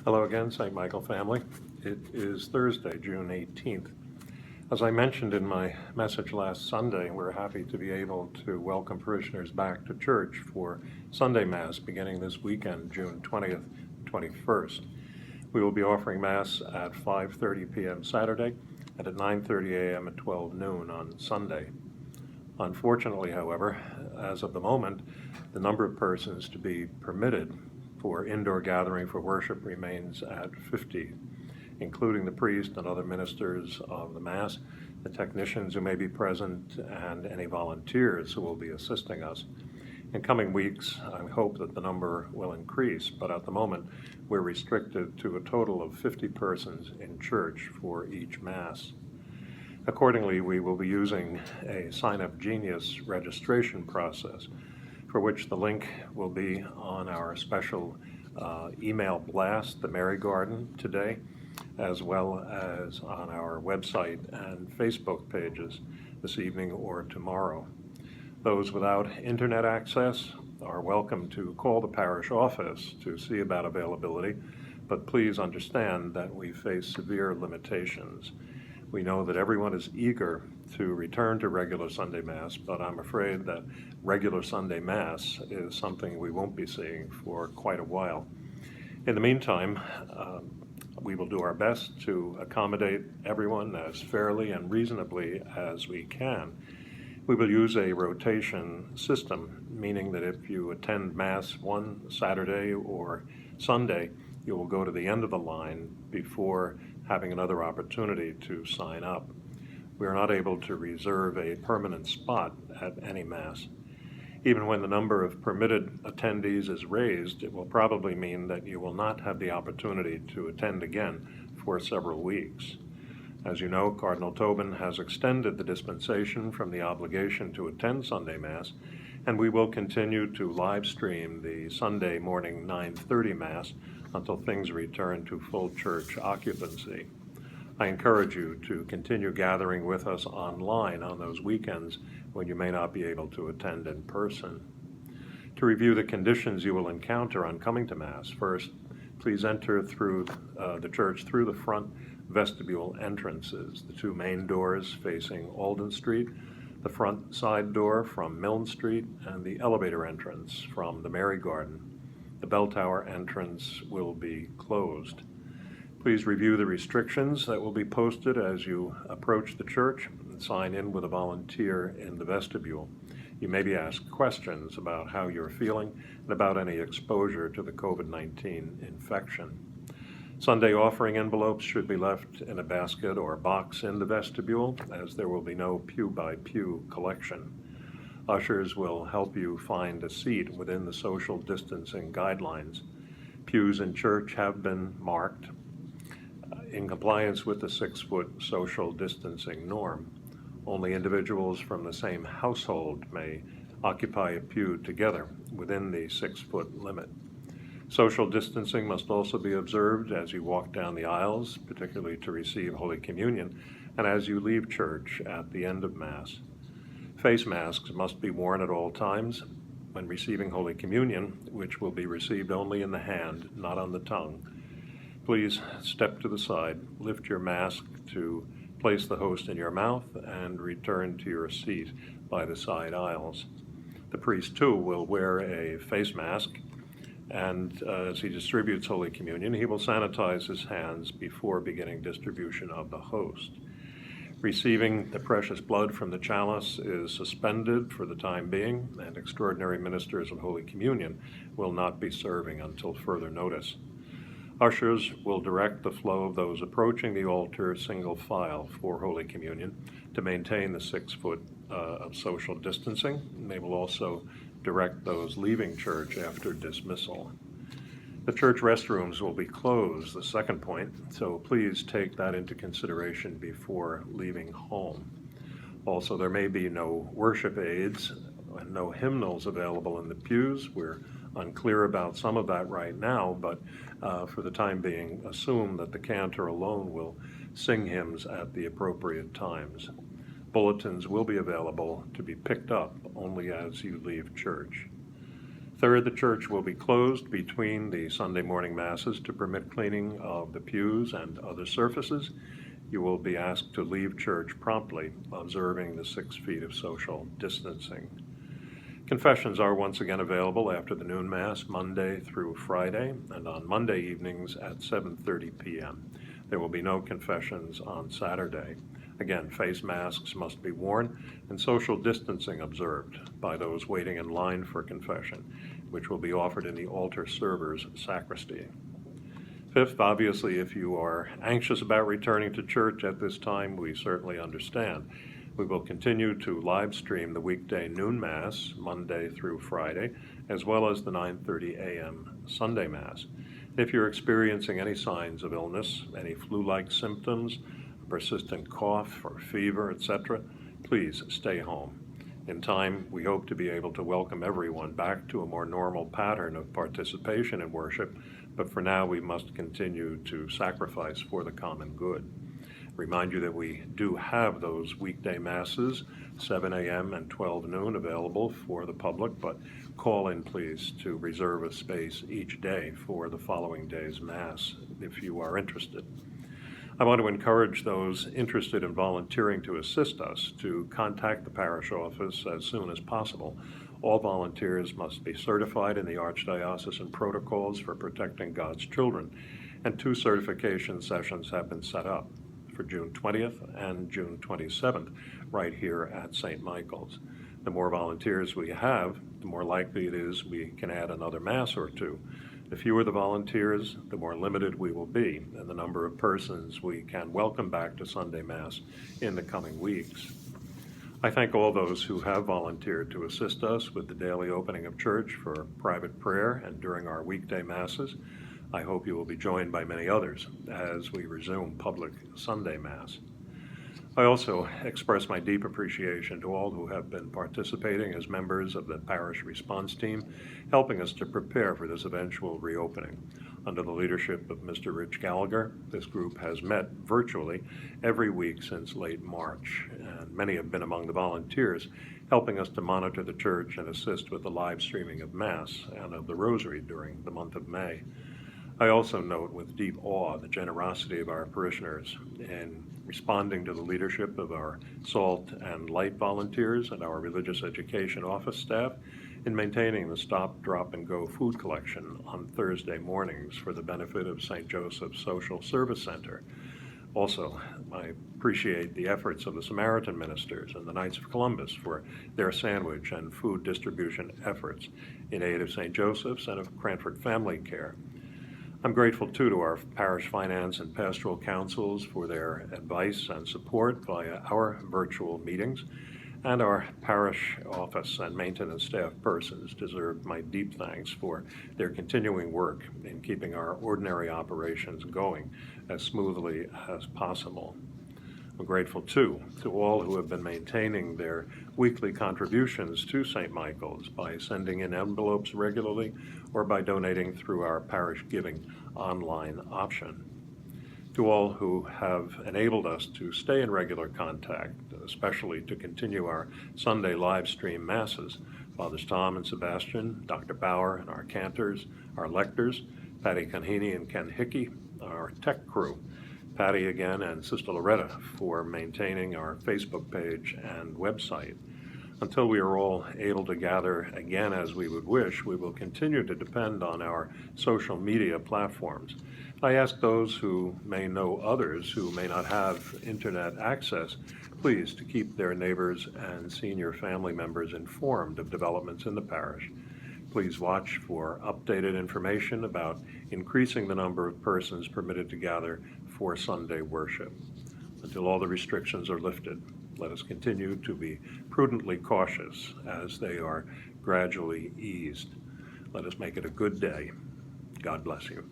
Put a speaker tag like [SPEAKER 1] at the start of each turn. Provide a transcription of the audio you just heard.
[SPEAKER 1] Hello again, St. Michael family. It is Thursday, June 18th. As I mentioned in my message last Sunday, we're happy to be able to welcome parishioners back to church for Sunday Mass beginning this weekend, June 20th, 21st. We will be offering Mass at 5:30 p.m. Saturday and at 9:30 a.m. at 12 noon on Sunday. Unfortunately, however, as of the moment, the number of persons to be permitted for indoor gathering for worship remains at 50, including the priest and other ministers of the Mass, the technicians who may be present, and any volunteers who will be assisting us. In coming weeks, I hope that the number will increase, but at the moment, we're restricted to a total of 50 persons in church for each Mass. Accordingly, we will be using a Sign Up Genius registration process, for which the link will be on our special email blast, the Mary Garden, today, as well as on our website and Facebook pages this evening or tomorrow. Those without internet access are welcome to call the parish office to see about availability, but please understand that we face severe limitations. We know that everyone is eager to return to regular Sunday Mass, but I'm afraid that regular Sunday Mass is something we won't be seeing for quite a while. In the meantime, we will do our best to accommodate everyone as fairly and reasonably as we can. We will use a rotation system, meaning that if you attend Mass one Saturday or Sunday, you will go to the end of the line before having another opportunity to sign up. We are not able to reserve a permanent spot at any Mass. Even when the number of permitted attendees is raised, it will probably mean that you will not have the opportunity to attend again for several weeks. As you know, Cardinal Tobin has extended the dispensation from the obligation to attend Sunday Mass, and we will continue to live stream the Sunday morning 9:30 Mass until things return to full church occupancy. I encourage you to continue gathering with us online on those weekends when you may not be able to attend in person. To review the conditions you will encounter on coming to Mass, first, please enter through the church through the front vestibule entrances, the two main doors facing Alden Street, the front side door from Milne Street, and the elevator entrance from the Mary Garden. The bell tower entrance will be closed. Please review the restrictions that will be posted as you approach the church and sign in with a volunteer in the vestibule. You may be asked questions about how you're feeling and about any exposure to the COVID-19 infection. Sunday offering envelopes should be left in a basket or box in the vestibule, as there will be no pew-by-pew collection. Ushers will help you find a seat within the social distancing guidelines. Pews in church have been marked in compliance with the 6-foot social distancing norm. Only individuals from the same household may occupy a pew together within the 6-foot limit. Social distancing must also be observed as you walk down the aisles, particularly to receive Holy Communion, and as you leave church at the end of Mass. Face masks must be worn at all times when receiving Holy Communion, which will be received only in the hand, not on the tongue. Please step to the side, lift your mask to place the host in your mouth, and return to your seat by the side aisles. The priest, too, will wear a face mask, and as he distributes Holy Communion, he will sanitize his hands before beginning distribution of the host. Receiving the precious blood from the chalice is suspended for the time being, and extraordinary ministers of Holy Communion will not be serving until further notice. Ushers will direct the flow of those approaching the altar single file for Holy Communion to maintain the 6-foot of social distancing. They will also direct those leaving church after dismissal. The church restrooms will be closed, the second point, so please take that into consideration before leaving home. Also, there may be no worship aids and no hymnals available in the pews. We're unclear about some of that right now, but for the time being, assume that the cantor alone will sing hymns at the appropriate times. Bulletins will be available to be picked up only as you leave church. Third, the church will be closed between the Sunday morning masses to permit cleaning of the pews and other surfaces. You will be asked to leave church promptly, observing the 6 feet of social distancing. Confessions are once again available after the noon Mass, Monday through Friday, and on Monday evenings at 7:30 p.m. There will be no confessions on Saturday. Again, face masks must be worn and social distancing observed by those waiting in line for confession, which will be offered in the altar server's sacristy. Fifth, obviously, if you are anxious about returning to church at this time, we certainly understand. We will continue to live stream the weekday noon Mass, Monday through Friday, as well as the 9:30 a.m. Sunday Mass. If you're experiencing any signs of illness, any flu-like symptoms, persistent cough or fever, etc., please stay home. In time, we hope to be able to welcome everyone back to a more normal pattern of participation in worship, but for now we must continue to sacrifice for the common good. Remind you that we do have those weekday masses, 7 a.m. and 12 noon, available for the public, but call in, please, to reserve a space each day for the following day's Mass if you are interested. I want to encourage those interested in volunteering to assist us to contact the parish office as soon as possible. All volunteers must be certified in the Archdiocesan protocols for protecting God's children, and 2 certification sessions have been set up for June 20th and June 27th, right here at St. Michael's. The more volunteers we have, the more likely it is we can add another Mass or 2. The fewer the volunteers, the more limited we will be in the number of persons we can welcome back to Sunday Mass in the coming weeks. I thank all those who have volunteered to assist us with the daily opening of church for private prayer and during our weekday Masses. I hope you will be joined by many others as we resume public Sunday Mass. I also express my deep appreciation to all who have been participating as members of the parish response team, helping us to prepare for this eventual reopening. Under the leadership of Mr. Rich Gallagher, this group has met virtually every week since late March, and many have been among the volunteers, helping us to monitor the church and assist with the live streaming of Mass and of the Rosary during the month of May. I also note with deep awe the generosity of our parishioners in responding to the leadership of our Salt and Light volunteers and our religious education office staff in maintaining the Stop, Drop, and Go food collection on Thursday mornings for the benefit of St. Joseph's Social Service Center. Also, I appreciate the efforts of the Samaritan ministers and the Knights of Columbus for their sandwich and food distribution efforts in aid of St. Joseph's and of Cranford Family Care. I'm grateful, too, to our parish finance and pastoral councils for their advice and support via our virtual meetings, and our parish office and maintenance staff persons deserve my deep thanks for their continuing work in keeping our ordinary operations going as smoothly as possible. I'm grateful, too, to all who have been maintaining their weekly contributions to St. Michael's by sending in envelopes regularly or by donating through our parish giving online option. To all who have enabled us to stay in regular contact, especially to continue our Sunday live stream Masses, Fathers Tom and Sebastian, Dr. Bauer and our cantors, our lectors, Patty Conheeney and Ken Hickey, our tech crew, Patty again and Sister Loretta for maintaining our Facebook page and website. Until we are all able to gather again as we would wish, we will continue to depend on our social media platforms. I ask those who may know others who may not have internet access, please to keep their neighbors and senior family members informed of developments in the parish. Please watch for updated information about increasing the number of persons permitted to gather for Sunday worship. Until all the restrictions are lifted, let us continue to be prudently cautious as they are gradually eased. Let us make it a good day. God bless you.